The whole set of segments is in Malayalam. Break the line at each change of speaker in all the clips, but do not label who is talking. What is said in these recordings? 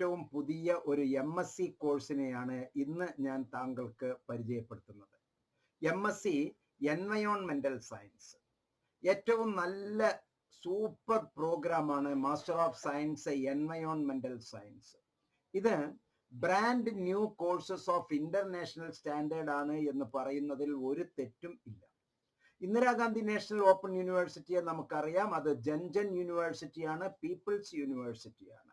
ഏറ്റവും പുതിയ ഒരു MSc കോഴ്സിനെയാണ് ഇന്ന് ഞാൻ താങ്കൾക്ക് പരിചയപ്പെടുത്തുന്നത്. MSc എൻവയോൺമെന്റൽ സയൻസ്. ഏറ്റവും നല്ല സൂപ്പർ പ്രോഗ്രാമാണ് മാസ്റ്റർ ഓഫ് സയൻസ് എൻവയോൺമെന്റൽ സയൻസ്. ഇത് brand new courses of international standard ആണ് എന്ന് പറയുന്നതിൽ ഒരു തെറ്റും ഇല്ല. ഇന്ദിരാഗാന്ധി നാഷണൽ ഓപ്പൺ യൂണിവേഴ്സിറ്റിയെ നമുക്കറിയാം, അത് ജൻജൻ യൂണിവേഴ്സിറ്റിയാണ്, പീപ്പിൾസ് യൂണിവേഴ്സിറ്റിയാണ്.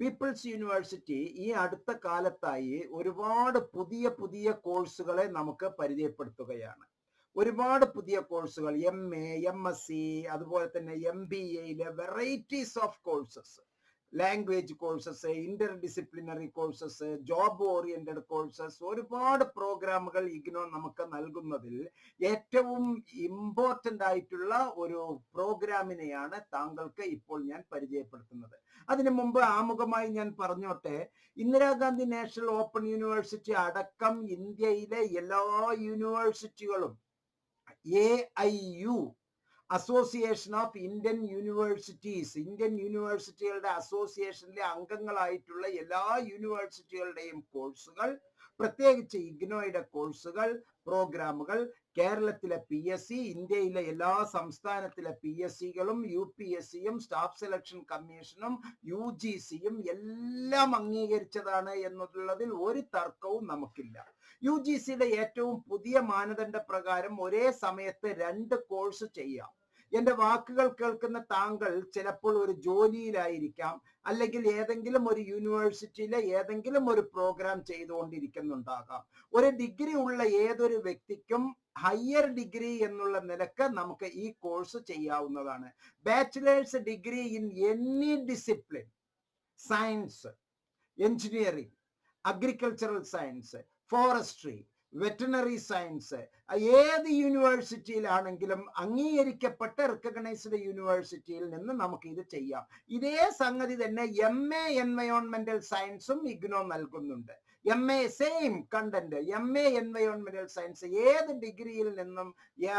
പീപ്പിൾസ് യൂണിവേഴ്സിറ്റി ഈ അടുത്ത കാലത്തായി ഒരുപാട് പുതിയ പുതിയ കോഴ്സുകളെ നമുക്ക് പരിചയപ്പെടുത്തുകയാണ്. ഒരുപാട് പുതിയ കോഴ്സുകൾ, MA, MSc, അതുപോലെ തന്നെ MBAയിലെ varieties of courses, language courses, inter disciplinary courses, job oriented courses, ഒരുപാട് പ്രോഗ്രാമുകൾ ഇഗ്നോ നമുക്ക് നൽകുന്നതിൽ ഏറ്റവും ഇമ്പോർട്ടൻ്റ് ആയിട്ടുള്ള ഒരു പ്രോഗ്രാമിനെയാണ് താങ്കൾക്ക് ഇപ്പോൾ ഞാൻ പരിചയപ്പെടുത്തുന്നത്. അതിനു മുമ്പ് ആമുഖമായി ഞാൻ പറഞ്ഞോട്ടെ, ഇന്ദിരാഗാന്ധി നാഷണൽ ഓപ്പൺ യൂണിവേഴ്സിറ്റി അടക്കം ഇന്ത്യയിലെ എല്ലാ യൂണിവേഴ്സിറ്റികളും AIU, association of Indian universities, ഇന്ത്യൻ യൂണിവേഴ്സിറ്റികളുടെ അസോസിയേഷനിലെ അംഗങ്ങളായിട്ടുള്ള എല്ലാ യൂണിവേഴ്സിറ്റികളുടെയും കോഴ്സുകൾ, പ്രത്യേകിച്ച് ഇഗ്നോയുടെ കോഴ്സുകൾ, പ്രോഗ്രാമുകൾ കേരളത്തിലെ PSC, ഇന്ത്യയിലെ എല്ലാ സംസ്ഥാനത്തിലെ PSCകളും UPSCയും സ്റ്റാഫ് സെലക്ഷൻ കമ്മീഷനും UGCയും എല്ലാം അംഗീകരിച്ചതാണ് എന്നുള്ളതിൽ ഒരു തർക്കവും നമുക്കില്ല. UGCയുടെ ഏറ്റവും പുതിയ മാനദണ്ഡ പ്രകാരം ഒരേ സമയത്ത് 2 കോഴ്സ് ചെയ്യാം. എന്റെ വാക്കുകൾ കേൾക്കുന്ന താങ്കൾ ചിലപ്പോൾ ഒരു ജോലിയിലായിരിക്കാം, അല്ലെങ്കിൽ ഏതെങ്കിലും ഒരു യൂണിവേഴ്സിറ്റിയിലെ ഏതെങ്കിലും ഒരു പ്രോഗ്രാം ചെയ്തുകൊണ്ടിരിക്കുന്നുണ്ടാകാം. ഒരു ഡിഗ്രി ഉള്ള ഏതൊരു വ്യക്തിക്കും ഹയർ ഡിഗ്രി എന്നുള്ള നിലക്ക് നമുക്ക് ഈ കോഴ്സ് ചെയ്യാവുന്നതാണ്. Bachelors degree in any discipline, science, engineering, agricultural science, forestry, veterinary science, ഏത് യൂണിവേഴ്സിറ്റിയിലാണെങ്കിലും അംഗീകരിക്കപ്പെട്ട റിക്കഗ്നൈസ്ഡ് യൂണിവേഴ്സിറ്റിയിൽ നിന്ന് നമുക്ക് ഇത് ചെയ്യാം. ഇതേ സംഗതി തന്നെ MA എൻവയോൺമെന്റൽ സയൻസും ഇഗ്നോ നൽകുന്നുണ്ട്. MA സെയിം കണ്ടന്റ്, MA എൻവയോൺമെന്റൽ സയൻസ് ഏത് ഡിഗ്രിയിൽ നിന്നും,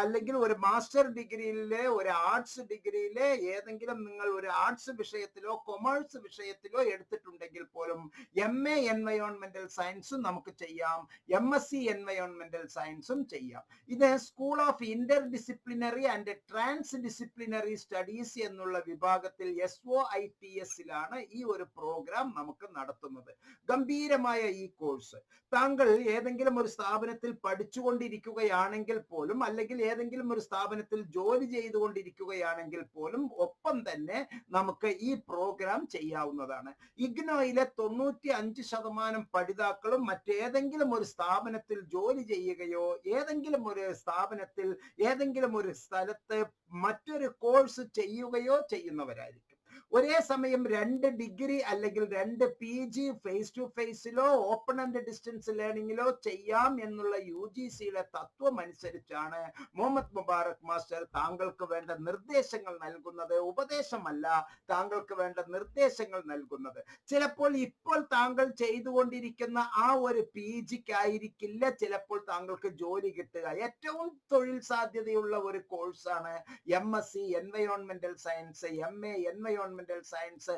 അല്ലെങ്കിൽ ഒരു മാസ്റ്റർ ഡിഗ്രിയിലെ, ഒരു ആർട്സ് ഡിഗ്രിയിലെ ഏതെങ്കിലും നിങ്ങൾ ഒരു ആർട്സ് വിഷയത്തിലോ കൊമേഴ്സ് വിഷയത്തിലോ എടുത്തിട്ടുണ്ടെങ്കിൽ പോലും MA എൻവയോൺമെന്റൽ സയൻസും നമുക്ക് ചെയ്യാം, MSc എൻവയോൺമെന്റൽ സയൻസും ചെയ്യാം. ഇത് school of interdisciplinary and transdisciplinary studies എന്നുള്ള വിഭാഗത്തിൽ SOITS-ലാണ് ഈ ഒരു പ്രോഗ്രാം നമുക്ക് നടത്തുന്നത്. ഗംഭീരമായ ഈ കോഴ്സ് താങ്കൾ ഏതെങ്കിലും ഒരു സ്ഥാപനത്തിൽ പഠിച്ചുകൊണ്ടിരിക്കുകയാണെങ്കിൽ പോലും, അല്ലെങ്കിൽ ഏതെങ്കിലും ഒരു സ്ഥാപനത്തിൽ ജോലി ചെയ്തുകൊണ്ടിരിക്കുകയാണെങ്കിൽ പോലും ഒപ്പം തന്നെ നമുക്ക് ഈ പ്രോഗ്രാം ചെയ്യാവുന്നതാണ്. ഇഗ്നോയിലെ 95% പഠിതാക്കളും മറ്റേതെങ്കിലും ഒരു സ്ഥാപനത്തിൽ ജോലി ചെയ്യുകയോ ഏതെങ്കിലും ഒരു സ്ഥാപനത്തിൽ ഏതെങ്കിലും ഒരു സ്ഥലത്ത് മറ്റൊരു കോഴ്സ് ചെയ്യുകയോ ചെയ്യുന്നവരായിരിക്കും. ഒരേ സമയം 2 ഡിഗ്രി അല്ലെങ്കിൽ 2 PG ഫേസ് ടു ഫേസിലോ ഓപ്പൺ ആൻഡ് ഡിസ്റ്റൻസ് ലേണിംഗിലോ ചെയ്യാം എന്നുള്ള UGCയുടെ തത്വം അനുസരിച്ചാണ് മുഹമ്മദ് മുബാറക് മാസ്റ്റർ താങ്കൾക്ക് വേണ്ട നിർദ്ദേശങ്ങൾ നൽകുന്നത്. ഉപദേശമല്ല, താങ്കൾക്ക് വേണ്ട നിർദ്ദേശങ്ങൾ നൽകുന്നത്. ചിലപ്പോൾ ഇപ്പോൾ താങ്കൾ ചെയ്തുകൊണ്ടിരിക്കുന്ന ആ ഒരു PGക്കായിരിക്കില്ല ചിലപ്പോൾ താങ്കൾക്ക് ജോലി കിട്ടുക. ഏറ്റവും തൊഴിൽ സാധ്യതയുള്ള ഒരു കോഴ്സാണ് MSc എൻവയോൺമെന്റൽ സയൻസ്, MA എൻവയോൺമെന്റൽ സയൻസ്,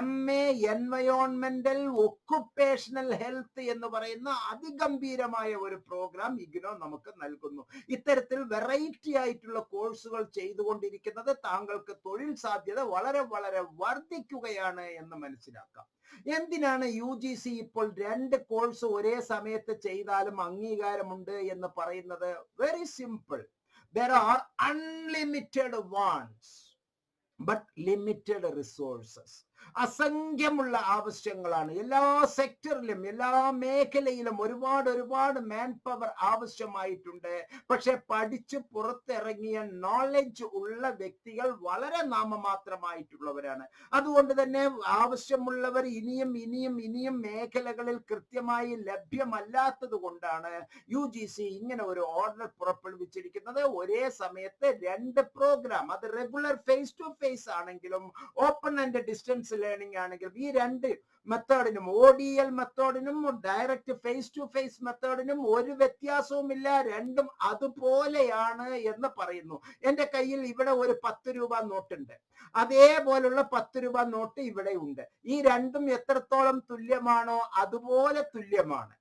MA എൻവയോൺമെന്റൽ ഒക്കുപേഷണൽ ഹെൽത്ത് എന്ന് പറയുന്ന അതിഗംഭീരമായ ഒരു പ്രോഗ്രാം ഇഗ്നോ നമുക്ക് നൽകുന്നു. ഇത്തരത്തിൽ വെറൈറ്റി ആയിട്ടുള്ള കോഴ്സുകൾ ചെയ്തുകൊണ്ടിരിക്കുന്നത് താങ്കൾക്ക് തൊഴിൽ സാധ്യത വളരെ വളരെ വർദ്ധിക്കുകയാണ് എന്ന് മനസ്സിലാക്കാം. എന്തിനാണ് UGC ഇപ്പോൾ 2 കോഴ്സ് ഒരേ സമയത്ത് ചെയ്താലും അംഗീകാരമുണ്ട് എന്ന് പറയുന്നത്? Very simple. There are unlimited wants but limited resources. അസംഖ്യമുള്ള ആവശ്യങ്ങളാണ്. എല്ലാ സെക്ടറിലും എല്ലാ മേഖലയിലും ഒരുപാട് മാൻ പവർ ആവശ്യമായിട്ടുണ്ട്. പക്ഷെ പഠിച്ച് പുറത്തിറങ്ങിയ നോളജ് ഉള്ള വ്യക്തികൾ വളരെ നാമമാത്രമായിട്ടുള്ളവരാണ്. അതുകൊണ്ട് തന്നെ ആവശ്യമുള്ളവർ ഇനിയും മേഖലകളിൽ കൃത്യമായി ലഭ്യമല്ലാത്തത് കൊണ്ടാണ് UGC ഇങ്ങനെ ഒരു ഓർഡർ പുറപ്പെടുവിച്ചിരിക്കുന്നത്. ഒരേ സമയത്ത് 2 പ്രോഗ്രാം, അത് റെഗുലർ ഫേസ് ടു ഫേസ് ആണെങ്കിലും open and distance distance learning ആണെങ്കിലും ഈ രണ്ട് മെത്തേഡിനും ODL മെത്തേഡിനും ഡയറക്റ്റ് ഫേസ് ടു ഫേസ് മെത്തേഡിനും ഒരു വ്യത്യാസവുമില്ല, രണ്ടും അതുപോലെയാണ് എന്ന് പറയുന്നു. എൻ്റെ കയ്യിൽ ഇവിടെ ഒരു 10 രൂപ നോട്ടുണ്ട്, അതേപോലുള്ള 10 രൂപ നോട്ട് ഇവിടെ ഉണ്ട്. ഈ രണ്ടും എത്രത്തോളം തുല്യമാണോ അതുപോലെ തുല്യമാണ്.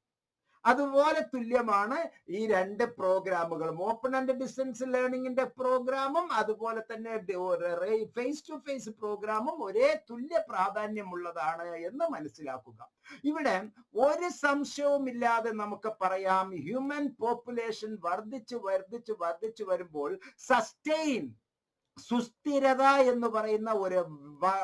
ഈ രണ്ട് പ്രോഗ്രാമുകളും, ഓപ്പൺ ആൻഡ് ഡിസ്റ്റൻസ് ലേണിംഗിന്റെ പ്രോഗ്രാമും അതുപോലെ തന്നെ ഫേസ് ടു ഫേസ് പ്രോഗ്രാമും ഒരേ തുല്യ പ്രാധാന്യമുള്ളതാണ് എന്ന് മനസ്സിലാക്കുക. ഇവിടെ ഒരു സംശയവുമില്ലാതെ നമുക്ക് പറയാം, ഹ്യൂമൻ പോപ്പുലേഷൻ വർദ്ധിച്ചു വരുമ്പോൾ സുസ്ഥിരത എന്ന് പറയുന്ന ഒരു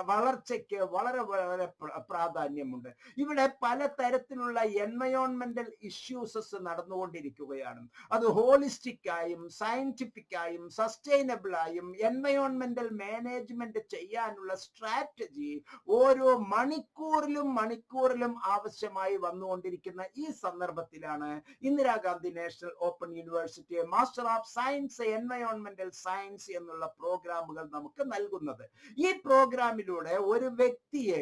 വളർച്ചയ്ക്ക് വളരെ വളരെ പ്രാധാന്യമുണ്ട്. ഇവിടെ പലതരത്തിലുള്ള എൻവയോൺമെന്റൽ ഇഷ്യൂസസ് നടന്നുകൊണ്ടിരിക്കുകയാണ്. അത് ഹോളിസ്റ്റിക് ആയും സയന്റിഫിക് ആയും സസ്റ്റൈനബിൾ ആയും എൻവയോൺമെന്റൽ മാനേജ്മെന്റ് ചെയ്യാനുള്ള സ്ട്രാറ്റജി ഓരോ മണിക്കൂറിലും ആവശ്യമായി വന്നുകൊണ്ടിരിക്കുന്ന ഈ സന്ദർഭത്തിലാണ് Indira Gandhi national open university master of science എൻവയോൺമെന്റൽ സയൻസ് എന്നുള്ള പ്രോഗ്രാമുകൾ നമുക്ക് നൽകുന്നത്. ഈ പ്രോഗ്രാമിലൂടെ ഒരു വ്യക്തിയെ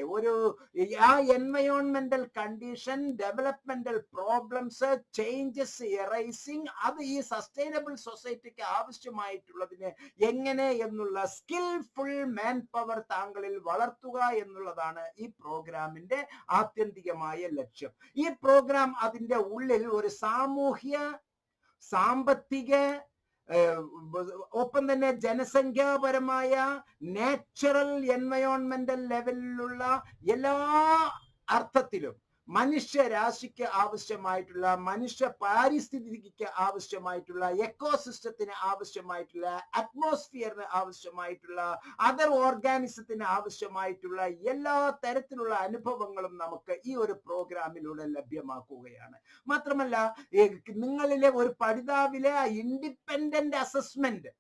ആ എൻവയോൺമെന്റൽ condition, developmental problems, changes arising, അത് ഈ സസ്റ്റൈനബിൾ സൊസൈറ്റിക്ക് ആവശ്യമായിട്ടുള്ളതിന് എങ്ങനെ എന്നുള്ള സ്കിൽഫുൾ മാൻ പവർ താങ്കളിൽ വളർത്തുക എന്നുള്ളതാണ് ഈ പ്രോഗ്രാമിന്റെ ആത്യന്തികമായ ലക്ഷ്യം. ഈ പ്രോഗ്രാം അതിന്റെ ഉള്ളിൽ ഒരു സാമൂഹ്യ, സാമ്പത്തിക, ഒപ്പം തന്നെ ജനസംഖ്യാപരമായ, നാച്ചുറൽ എൻവയോൺമെന്റൽ ലെവലിലുള്ള എല്ലാ അർത്ഥത്തിലും മനുഷ്യരാശിക്ക് ആവശ്യമായിട്ടുള്ള, മനുഷ്യ പാരിസ്ഥിതിക്ക് ആവശ്യമായിട്ടുള്ള, എക്കോസിസ്റ്റത്തിന് ആവശ്യമായിട്ടുള്ള, അറ്റ്മോസ്ഫിയറിന് ആവശ്യമായിട്ടുള്ള, അതർ ഓർഗാനിസത്തിന് ആവശ്യമായിട്ടുള്ള എല്ലാ തരത്തിലുള്ള അനുഭവങ്ങളും നമുക്ക് ഈ ഒരു പ്രോഗ്രാമിലൂടെ ലഭ്യമാക്കുകയാണ്. മാത്രമല്ല, നിങ്ങളിലെ ഒരു പഠിതാവിലെ ഇൻഡിപെൻഡന്റ് അസസ്മെന്റ്,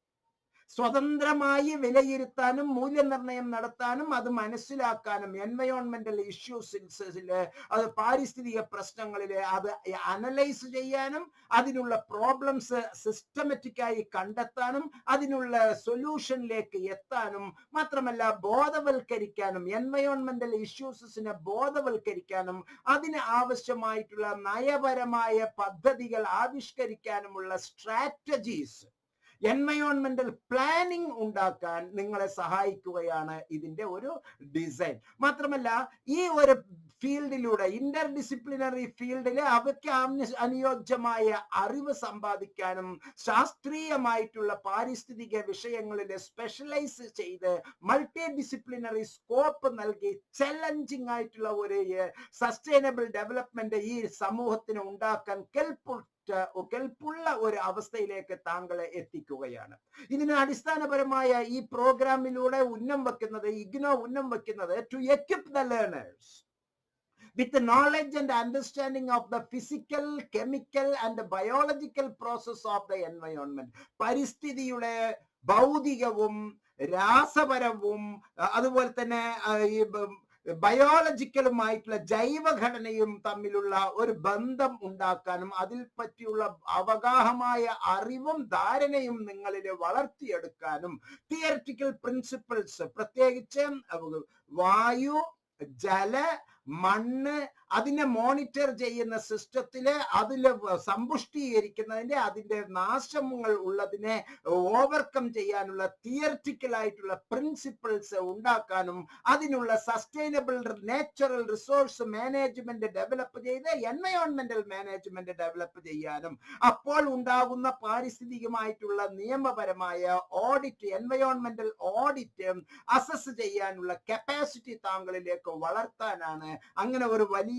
സ്വതന്ത്രമായി വിലയിരുത്താനും മൂല്യനിർണ്ണയം നടത്താനും അത് മനസ്സിലാക്കാനും, എൻവയോൺമെന്റൽ ഇഷ്യൂസിൽ, അത് പാരിസ്ഥിതിക പ്രശ്നങ്ങളിൽ അത് അനലൈസ് ചെയ്യാനും, അതിനുള്ള പ്രോബ്ലംസ് സിസ്റ്റമാറ്റിക്കായി കണ്ടെത്താനും, അതിനുള്ള സൊല്യൂഷനിലേക്ക് എത്താനും, മാത്രമല്ല ബോധവൽക്കരിക്കാനും, എൻവയോൺമെന്റൽ ഇഷ്യൂസിനെ ബോധവൽക്കരിക്കാനും, അതിന് ആവശ്യമായിട്ടുള്ള നയപരമായ പദ്ധതികൾ ആവിഷ്കരിക്കാനുമുള്ള സ്ട്രാറ്റജീസ്, എൻവയോൺമെന്റൽ പ്ലാനിംഗ് ഉണ്ടാക്കാൻ നിങ്ങളെ സഹായിക്കുകയാണ് ഇതിന്റെ ഒരു ഡിസൈൻ. മാത്രമല്ല, ഈ ഒരു ഫീൽഡിലൂടെ, ഇന്റർ ഡിസിപ്ലിനറി ഫീൽഡിൽ അവയ്ക്ക് അനുയോജ്യമായ അറിവ് സമ്പാദിക്കാനും, ശാസ്ത്രീയമായിട്ടുള്ള പാരിസ്ഥിതിക വിഷയങ്ങളിൽ സ്പെഷ്യലൈസ് ചെയ്ത് മൾട്ടി ഡിസിപ്ലിനറി സ്കോപ്പ് നൽകി ചലഞ്ചിങ് ആയിട്ടുള്ള ഒരു സസ്റ്റൈനബിൾ ഡെവലപ്മെന്റ് ഈ സമൂഹത്തിന് ഉണ്ടാക്കാൻ കെൽപ്പുള്ള ഒരു അവസ്ഥയിലേക്ക് താങ്കളെ എത്തിക്കുകയാണ്. ഇതിന് അടിസ്ഥാനപരമായ ഈ പ്രോഗ്രാമിലൂടെ ഇഗ്നോ ഉന്നം വെക്കുന്നത് to equip the learners with the knowledge and understanding of the physical, chemical and biological process of the environment. പരിസ്ഥിതിയുടെ ഭൗതികവും രാസപരവും അതുപോലെ തന്നെ ബയോളജിക്കലുമായിട്ടുള്ള ജൈവഘടനയും തമ്മിലുള്ള ഒരു ബന്ധം ഉണ്ടാക്കാനും, അതിൽ പറ്റിയുള്ള അവഗാഹമായ അറിവും ധാരണയും നിങ്ങളിൽ വളർത്തിയെടുക്കാനും, തിയറിറ്റിക്കൽ പ്രിൻസിപ്പിൾസ്, പ്രത്യേകിച്ച് വായു, ജല, മണ്ണ്, അതിനെ മോണിറ്റർ ചെയ്യുന്ന സിസ്റ്റത്തില് അതില് സമ്പുഷ്ടീകരിക്കുന്നതിന്റെ, അതിന്റെ നാശങ്ങൾ ഉള്ളതിനെ ഓവർകം ചെയ്യാനുള്ള തിയറിറ്റിക്കൽ ആയിട്ടുള്ള പ്രിൻസിപ്പിൾസ് ഉണ്ടാക്കാനും, അതിനുള്ള sustainable natural resource management develop ചെയ്ത് എൻവയോൺമെന്റൽ മാനേജ്മെന്റ് ഡെവലപ്പ് ചെയ്യാനും, അപ്പോൾ ഉണ്ടാകുന്ന പാരിസ്ഥിതികമായിട്ടുള്ള നിയമപരമായ ഓഡിറ്റ്, എൻവയോൺമെന്റൽ ഓഡിറ്റ് അസസ് ചെയ്യാനുള്ള കപ്പാസിറ്റി താങ്കളിലേക്ക് വളർത്താനാണ്, അങ്ങനെ ഒരു വലിയ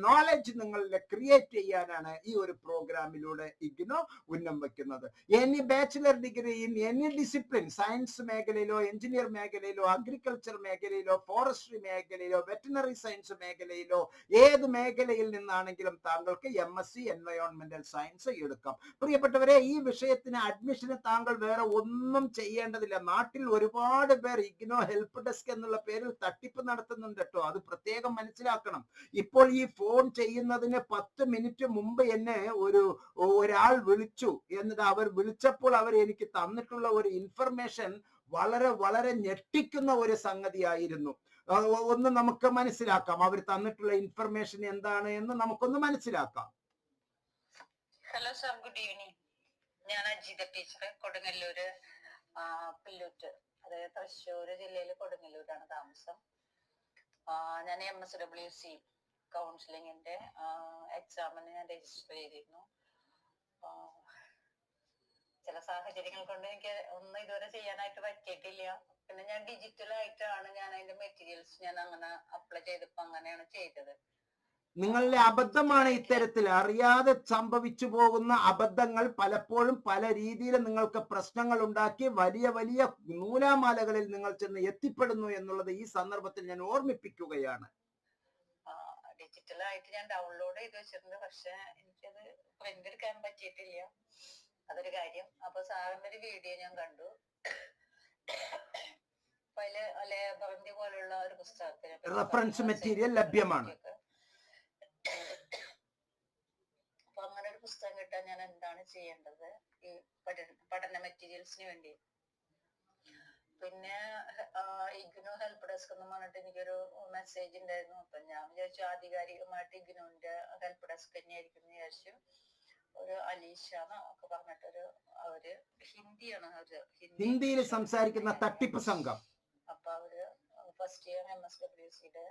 നോളജ് നിങ്ങളിൽ ക്രിയേറ്റ് ചെയ്യാനാണ് ഈ ഒരു പ്രോഗ്രാമിലൂടെ ഇഗ്നോ ഉന്നം വെക്കുന്നത്. Any bachelor degree in any discipline, science മേഖലയിലോ, എഞ്ചിനീയർ മേഖലയിലോ, അഗ്രികൾച്ചർ മേഖലയിലോ, ഫോറസ്ട്രി മേഖലയിലോ, വെറ്ററിനറി സയൻസ് മേഖലയിലോ, ഏത് മേഖലയിൽ നിന്നാണെങ്കിലും താങ്കൾക്ക് MSc എൻവയോൺമെന്റൽ സയൻസ് എടുക്കാം. പ്രിയപ്പെട്ടവരെ, ഈ വിഷയത്തിന് അഡ്മിഷന് താങ്കൾ വേറെ ഒന്നും ചെയ്യേണ്ടതില്ല. നാട്ടിൽ ഒരുപാട് പേർ ഇഗ്നോ ഹെൽപ്പ് ഡെസ്ക് എന്നുള്ള പേരിൽ തട്ടിപ്പ് നടത്തുന്നുണ്ട് കേട്ടോ, അത് പ്രത്യേകം മനസ്സിലാക്കണം. ഇപ്പോൾ ഈ ഫോൺ ചെയ്യുന്നതിന് 10 മിനിറ്റ് മുമ്പ് എന്നെ ഒരാൾ വിളിച്ചു. എന്നിട്ട് അവർ വിളിച്ചപ്പോൾ അവർ എനിക്ക് തന്നിട്ടുള്ള ഒരു ഇൻഫർമേഷൻ വളരെ വളരെ ഞെട്ടിക്കുന്ന ഒരു സംഗതിയായിരുന്നു. ഒന്ന് നമുക്ക് മനസ്സിലാക്കാം. അവർ തന്നിട്ടുള്ള ഇൻഫർമേഷൻ എന്താണ് എന്ന് നമുക്കൊന്ന് മനസ്സിലാക്കാം.
Hello sir, good evening. ഞാൻ അജിത ടീച്ചർ, കൊടുങ്ങല്ലൂര് പുല്ലൂറ്റ്, അതായത് തൃശ്ശൂർ ജില്ലയിലെ കൊടുങ്ങല്ലൂരാണ് താമസം. ഞാൻ MSWC കൗൺസിലിങ്ങിന്റെ എക്സാമിന് ഞാൻ രജിസ്റ്റർ ചെയ്തിരുന്നു. ചില സാഹചര്യങ്ങൾ കൊണ്ട് എനിക്ക് ഒന്നും ഇതുവരെ ചെയ്യാനായിട്ട് പറ്റിയിട്ടില്ല. പിന്നെ ഞാൻ ഡിജിറ്റലായിട്ടാണ് ഞാൻ അതിന്റെ മെറ്റീരിയൽസ് ഞാൻ അങ്ങനെ അപ്ലൈ ചെയ്തപ്പോ അങ്ങനെയാണ് ചെയ്തത്.
നിങ്ങളുടെ അബദ്ധമാണ് ഇത്തരത്തിൽ അറിയാതെ സംഭവിച്ചു പോകുന്ന അബദ്ധങ്ങൾ പലപ്പോഴും പല രീതിയിൽ നിങ്ങൾക്ക് പ്രശ്നങ്ങൾ ഉണ്ടാക്കി വലിയ വലിയ നൂലാമാലകളിൽ നിങ്ങൾ ചെന്ന് എത്തിപ്പെടുന്നു എന്നുള്ളത് ഈ സന്ദർഭത്തിൽ ഞാൻ ഓർമ്മിപ്പിക്കുകയാണ്.
ഡിജിറ്റലായിട്ട് ഞാൻ ഡൗൺലോഡ് ചെയ്ത് വെച്ചിട്ടുണ്ട്, പക്ഷെ എനിക്കത് പ്രിന്റ് എടുക്കാൻ പറ്റിയിട്ടില്ല. അതൊരു കാര്യം. അപ്പൊ സാറിന്റെ ഒരു വീഡിയോ ഞാൻ കണ്ടു. ലേബറിന്റെ പോലുള്ള ഒരു പുസ്തകത്തിന്
റെഫറൻസ് മെറ്റീരിയൽ ലഭ്യമാണ്.
അപ്പൊ അങ്ങനെ ഒരു പുസ്തകം കിട്ടാൻ ഞാൻ എന്താണ് ചെയ്യേണ്ടത് ഈ പഠന മെറ്റീരിയൽസിന് വേണ്ടി? പിന്നെ ഇഗ്നോ ഹെൽപ്പ് ഡെസ്ക് എന്ന് പറഞ്ഞിട്ട് എനിക്കൊരു മെസ്സേജ് ഉണ്ടായിരുന്നു. അപ്പൊ ഞാൻ വിചാരിച്ചു ആധികാരികമായിട്ട് ഇഗ്നോന്റെ ഹെൽപ്പ് ഡെസ്ക് തന്നെയായിരിക്കും എന്ന് വിചാരിച്ചു. ഒരു അലീഷ ഒക്കെ പറഞ്ഞിട്ടൊരു അവര് ഹിന്ദിയാണ്,
ഹിന്ദിയിൽ സംസാരിക്കുന്ന തട്ടിപ്പ് സംഘം.
അപ്പൊ അവര് ഫസ്റ്റ് ഇയർ MSWCയുടെ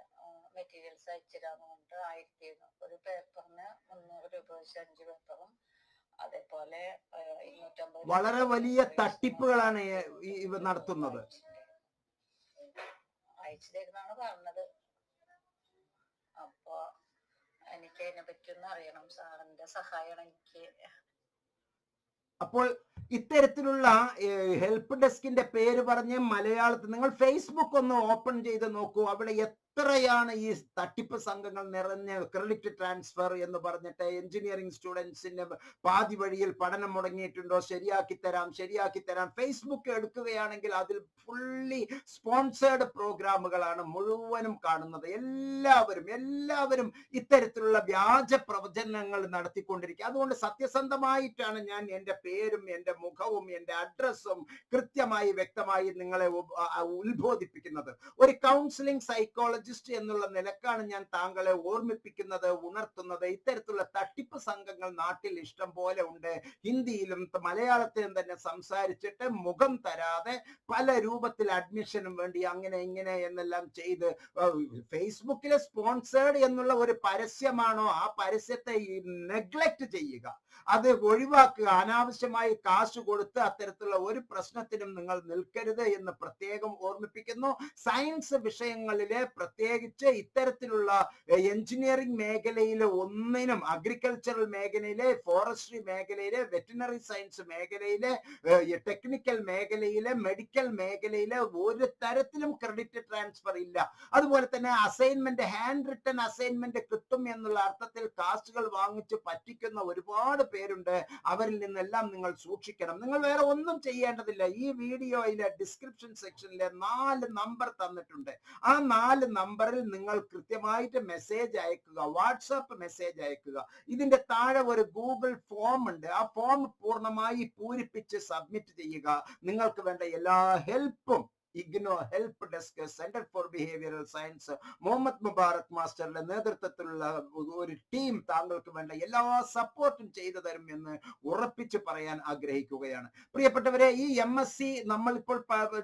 മെറ്റീരിയൽസ് അയച്ചിരാന്ന് പറഞ്ഞിട്ട് 1000 ഒരു പേപ്പറിന് 300 രൂപ വെച്ച് 5 പേപ്പറും, അതേപോലെ 250
വളരെ വലിയ തട്ടിപ്പുകളാണ് ഇവ നടത്തുന്നത്.
അയച്ചു തരുന്നാണ് പറഞ്ഞത്. അപ്പൊ എനിക്ക് അതിനെ പറ്റിയൊന്നും അറിയണം, സാറിന്റെ സഹായമാണ് എനിക്ക്.
അപ്പോൾ ഇത്തരത്തിലുള്ള ഹെൽപ്പ് ഡെസ്കിന്റെ പേര് പറഞ്ഞ് മലയാളത്തിൽ നിങ്ങൾ ഫേസ്ബുക്ക് ഒന്ന് ഓപ്പൺ ചെയ്ത് നോക്കൂ. അവിടെ എത്രയാണ് ഈ തട്ടിപ്പ് സംഘങ്ങൾ നിറഞ്ഞ ക്രെഡിറ്റ് ട്രാൻസ്ഫർ എന്ന് പറഞ്ഞിട്ട് എഞ്ചിനീയറിംഗ് സ്റ്റുഡൻസിന് പാതി വഴിയിൽ പഠനം മുടങ്ങിയിട്ടുണ്ടോ, ശരിയാക്കി തരാം. ഫേസ്ബുക്ക് എടുക്കുകയാണെങ്കിൽ അതിൽ ഫുള്ളി സ്പോൺസേർഡ് പ്രോഗ്രാമുകളാണ് മുഴുവനും കാണുന്നത്. എല്ലാവരും ഇത്തരത്തിലുള്ള വ്യാജ പ്രവചനങ്ങൾ നടത്തിക്കൊണ്ടിരിക്കുക. അതുകൊണ്ട് സത്യസന്ധമായിട്ടാണ് ഞാൻ എൻ്റെ പേരും എൻ്റെ മുഖവും എൻ്റെ അഡ്രസ്സും കൃത്യമായി വ്യക്തമായി നിങ്ങളെ ഉത്ബോധിപ്പിക്കുന്നത്. ഒരു കൗൺസിലിംഗ് സൈക്കോളജിസ്റ്റ് എന്നുള്ള നിലക്കാണ് ഞാൻ താങ്കളെ ഓർമ്മിപ്പിക്കുന്നത്, ഉണർത്തുന്നത്. ഇത്തരത്തിലുള്ള തട്ടിപ്പ് സംഘങ്ങൾ നാട്ടിൽ ഇഷ്ടം പോലെ ഉണ്ട്. ഹിന്ദിയിലും മലയാളത്തിലും തന്നെ സംസാരിച്ചിട്ട് മുഖം തരാതെ പല രൂപത്തിൽ അഡ്മിഷനും വേണ്ടി അങ്ങനെ ഇങ്ങനെ എന്നെല്ലാം ചെയ്ത് ഫേസ്ബുക്കിലെ സ്പോൺസേർഡ് എന്നുള്ള ഒരു പരസ്യമാണോ, ആ പരസ്യത്തെ നെഗ്ലക്ട് ചെയ്യുക, അത് ഒഴിവാക്കുക. അനാവശ്യമായി കാശ് കൊടുത്ത് അത്തരത്തിലുള്ള ഒരു പ്രശ്നത്തിനും നിങ്ങൾ നിൽക്കരുത് എന്ന് പ്രത്യേകം ഓർമ്മിപ്പിക്കുന്നു. സയൻസ് വിഷയങ്ങളിലെ പ്രത്യേകിച്ച് ഇത്തരത്തിലുള്ള എഞ്ചിനീയറിംഗ് മേഖലയിലെ ഒന്നിനും, അഗ്രികൾച്ചറൽ മേഖലയിലെ, ഫോറസ്ട്രി മേഖലയിലെ, വെറ്റിനറി സയൻസ് മേഖലയിലെ, ടെക്നിക്കൽ മേഖലയിലെ, മെഡിക്കൽ മേഖലയിലെ ഒരു തരത്തിലും ക്രെഡിറ്റ് ട്രാൻസ്ഫർ ഇല്ല. അതുപോലെ തന്നെ അസൈൻമെന്റ്, ഹാൻഡ് റിട്ടൺ അസൈൻമെന്റ് കിട്ടും എന്നുള്ള അർത്ഥത്തിൽ കാശുകൾ വാങ്ങിച്ച് പറ്റിക്കുന്ന ഒരുപാട് പേരുണ്ട്. അവരിൽ നിന്നെല്ലാം നിങ്ങൾ സൂക്ഷിക്കണം. നിങ്ങൾ വേറെ ഒന്നും ചെയ്യേണ്ടതില്ല. ഈ വീഡിയോയിലെ ഡിസ്ക്രിപ്ഷൻ സെക്ഷനിലെ 4 നമ്പർ തന്നിട്ടുണ്ട്. ആ 4 നമ്പറിൽ നിങ്ങൾ കൃത്യമായിട്ട് മെസ്സേജ് അയക്കുക, വാട്സാപ്പ് മെസ്സേജ് അയക്കുക. ഇതിന്റെ താഴെ ഒരു ഗൂഗിൾ ഫോം ഉണ്ട്. ആ ഫോം പൂർണ്ണമായി പൂരിപ്പിച്ച് സബ്മിറ്റ് ചെയ്യുക. നിങ്ങൾക്ക് വേണ്ട എല്ലാ ഹെൽപ്പും IGNOU help desk, centre for behavioural science, Muhammad Mubarak മാസ്റ്ററുടെ നേതൃത്വത്തിലുള്ള ഒരു ടീം താങ്കൾക്ക് വേണ്ട എല്ലാ സപ്പോർട്ടും ചെയ്തു തരും എന്ന് ഉറപ്പിച്ച് പറയാൻ ആഗ്രഹിക്കുകയാണ്. പ്രിയപ്പെട്ടവരെ, ഈ MSc നമ്മൾ ഇപ്പോൾ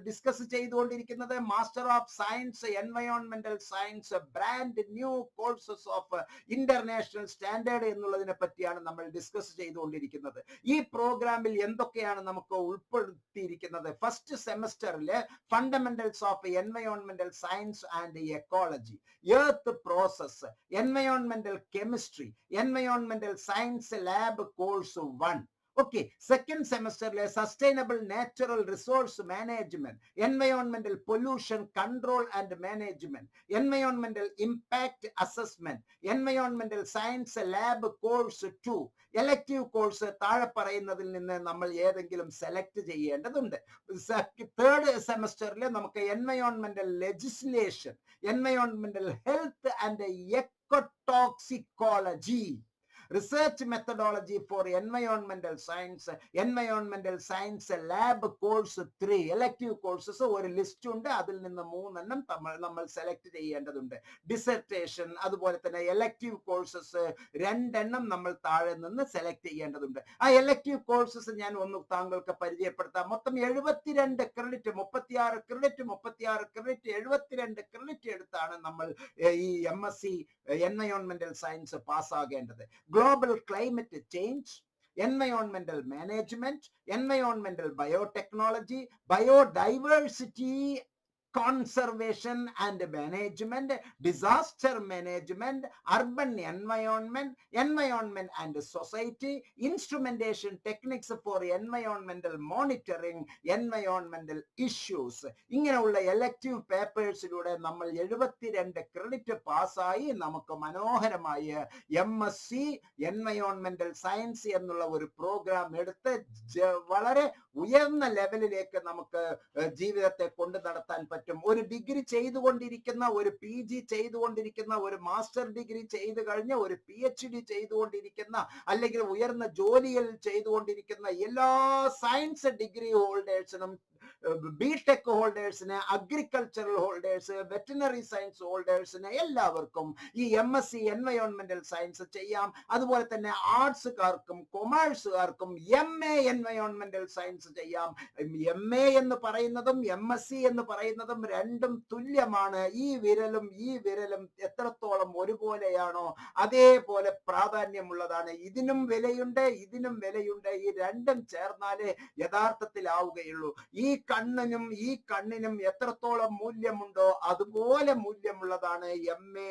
ഡിസ്കസ് ചെയ്തുകൊണ്ടിരിക്കുന്നത് മാസ്റ്റർ ഓഫ് സയൻസ് എൻവയോൺമെന്റൽ science brand new courses of international standard എന്നുള്ളതിനെ പറ്റിയാണ് നമ്മൾ ഡിസ്കസ് ചെയ്തുകൊണ്ടിരിക്കുന്നത്. ഈ പ്രോഗ്രാമിൽ എന്തൊക്കെയാണ് നമുക്ക് ഉൾപ്പെടുത്തിയിരിക്കുന്നത്? ഫസ്റ്റ് സെമസ്റ്ററിലെ Fundamentals of Environmental Science and Ecology, Earth Process, Environmental Chemistry, Environmental Science Lab Course 1. Okay, second semester Sustainable Natural Resource Management, Environmental Pollution Control and Management, Environmental Impact Assessment, Environmental Science Lab Course 2. Elective course താഴെ പറയുന്നതിൽ നിന്ന് നമ്മൾ ഏതെങ്കിലും സെലക്ട് ചെയ്യേണ്ടതുണ്ട്. തേർഡ് സെമസ്റ്ററിൽ നമുക്ക് എൻവയോൺമെന്റൽ legislation, എൻവയോൺമെന്റൽ health and എക്കോടോക്സിക്കോളജി, research methodology four എൻവയോൺമെന്റൽ science lab course 3 elective courses ഒരു ലിസ്റ്റ് ഉണ്ട്. അതിൽ നിന്ന് 3 നമ്മൾ സെലക്ട് ചെയ്യേണ്ടതുണ്ട്. ഡിസർട്ടേഷൻ അതുപോലെ തന്നെ എലക്റ്റീവ് കോഴ്സസ് 2 നമ്മൾ താഴെ നിന്ന് സെലക്ട് ചെയ്യേണ്ടതുണ്ട്. ആ എലക്റ്റീവ് കോഴ്സസ് ഞാൻ ഒന്ന് താങ്കൾക്ക് പരിചയപ്പെടുത്താം. മൊത്തം 72 ക്രെഡിറ്റ്, 36 ക്രെഡിറ്റ് 72 ക്രെഡിറ്റ് എടുത്താണ് നമ്മൾ ഈ MSc എൻവയോൺമെന്റൽ സയൻസ് പാസ്സാകേണ്ടത്. Global climate change, environmental management, environmental biotechnology, biodiversity conservation and management, disaster management, urban environment, environment and society, instrumentation techniques for environmental monitoring, environmental issues. ഇങ്ങനെയുള്ള എലക്റ്റീവ് പേപ്പേഴ്സിലൂടെ നമ്മൾ 72 ക്രെഡിറ്റ് പാസ്സായി നമുക്ക് മനോഹരമായ MSc എൻവയോൺമെന്റൽ സയൻസ് എന്നുള്ള ഒരു പ്രോഗ്രാം എടുത്ത് വളരെ ഉയർന്ന ലെവലിലേക്ക് നമുക്ക് ജീവിതത്തെ കൊണ്ടു നടത്താൻ പറ്റും. ഒരു ഡിഗ്രി ചെയ്തുകൊണ്ടിരിക്കുന്ന, ഒരു PG ചെയ്തുകൊണ്ടിരിക്കുന്ന, ഒരു മാസ്റ്റർ ഡിഗ്രി ചെയ്തു കഴിഞ്ഞ, ഒരു PhD ചെയ്തുകൊണ്ടിരിക്കുന്ന, അല്ലെങ്കിൽ ഉയർന്ന ജോലിയിൽ ചെയ്തുകൊണ്ടിരിക്കുന്ന എല്ലാ സയൻസ് ഡിഗ്രി ഹോൾഡേഴ്സിനും, ബിടെക് ഹോൾഡേഴ്സിന്, അഗ്രികൾച്ചറൽ ഹോൾഡേഴ്സ്, വെറ്റിനറി സയൻസ് ഹോൾഡേഴ്സിന് എല്ലാവർക്കും ഈ MSc എൻവയോൺമെന്റൽ സയൻസ് ചെയ്യാം. അതുപോലെ തന്നെ ആർട്സുകാർക്കും കൊമേഴ്സുകാർക്കും MA എൻവയോൺമെന്റൽ സയൻസ് ചെയ്യാം. MA എന്ന് പറയുന്നതും MSc എന്ന് പറയുന്നതും രണ്ടും തുല്യമാണ്. ഈ വിരലും എത്രത്തോളം ഒരുപോലെയാണോ അതേപോലെ പ്രാധാന്യമുള്ളതാണ്. ഇതിനും വിലയുണ്ട്, ഇതിനും വിലയുണ്ട്. ഈ രണ്ടും ചേർന്നാലേ യഥാർത്ഥത്തിലാവുകയുള്ളൂ. ഈ കണ്ണിനും എത്രത്തോളം മൂല്യമുണ്ടോ അതുപോലെ മൂല്യമുള്ളതാണ് MA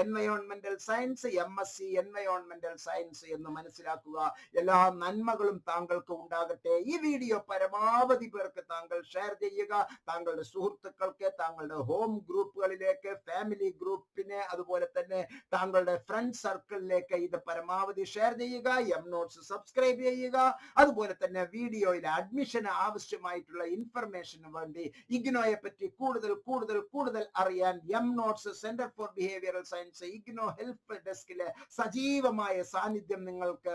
എൻവയോൺമെന്റൽ സയൻസ്, MSc എൻവയോൺമെന്റൽ സയൻസ് എന്ന് മനസ്സിലാക്കുക. എല്ലാ നന്മകളും താങ്കൾക്ക് ഉണ്ടാകട്ടെ. ഈ വീഡിയോ പരമാവധി പേർക്ക് താങ്കൾ ഷെയർ ചെയ്യുക. താങ്കളുടെ സുഹൃത്തുക്കൾക്ക്, താങ്കളുടെ ഹോം ഗ്രൂപ്പുകളിലേക്ക്, ഫാമിലി ഗ്രൂപ്പിനെ, അതുപോലെ തന്നെ താങ്കളുടെ ഫ്രണ്ട് സർക്കിളിലേക്ക് ഇത് പരമാവധി ഷെയർ ചെയ്യുക. MNotes സബ്സ്ക്രൈബ് ചെയ്യുക. അതുപോലെ തന്നെ വീഡിയോയിൽ അഡ്മിഷന് ആവശ്യമായിട്ടുള്ള ഇൻഫർമേഷന് വേണ്ടി ഇഗ്നോയെ പറ്റി കൂടുതൽ അറിയാൻ MNotes centre for behavioural science IGNOU help ഡെസ്കിലെ സജീവമായ സാന്നിധ്യം നിങ്ങൾക്ക്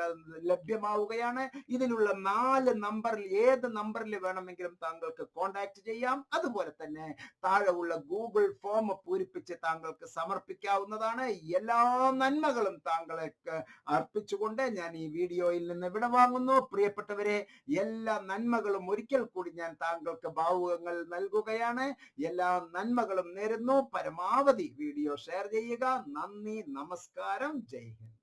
ലഭ്യമാവുകയാണ്. ഇതിലുള്ള 4 നമ്പറിൽ ഏത് നമ്പറിൽ വേണമെങ്കിലും താങ്കൾക്ക് കോൺടാക്ട് ചെയ്യാം. അതുപോലെ തന്നെ താഴെ ഉള്ള ഗൂഗിൾ ഫോം പൂരിപ്പിച്ച് താങ്കൾക്ക് സമർപ്പിക്കാവുന്നതാണ്. എല്ലാ നന്മകളും താങ്കൾക്ക് അർപ്പിച്ചുകൊണ്ട് ഞാൻ ഈ വീഡിയോയിൽ നിന്ന് വിടവാങ്ങുന്നു. പ്രിയപ്പെട്ടവരെ, എല്ലാ നന്മകളും ഒരിക്കൽ കൂടി ഞാൻ താങ്കൾക്ക് ഭാവുകങ്ങൾ നൽകുകയാണ്. എല്ലാ നന്മകളും നേരുന്നു. പരമാവധി വീഡിയോ ഷെയർ ചെയ്യുക. നന്ദി, നമസ്കാരം, ജയ് ഹിന്ദ്.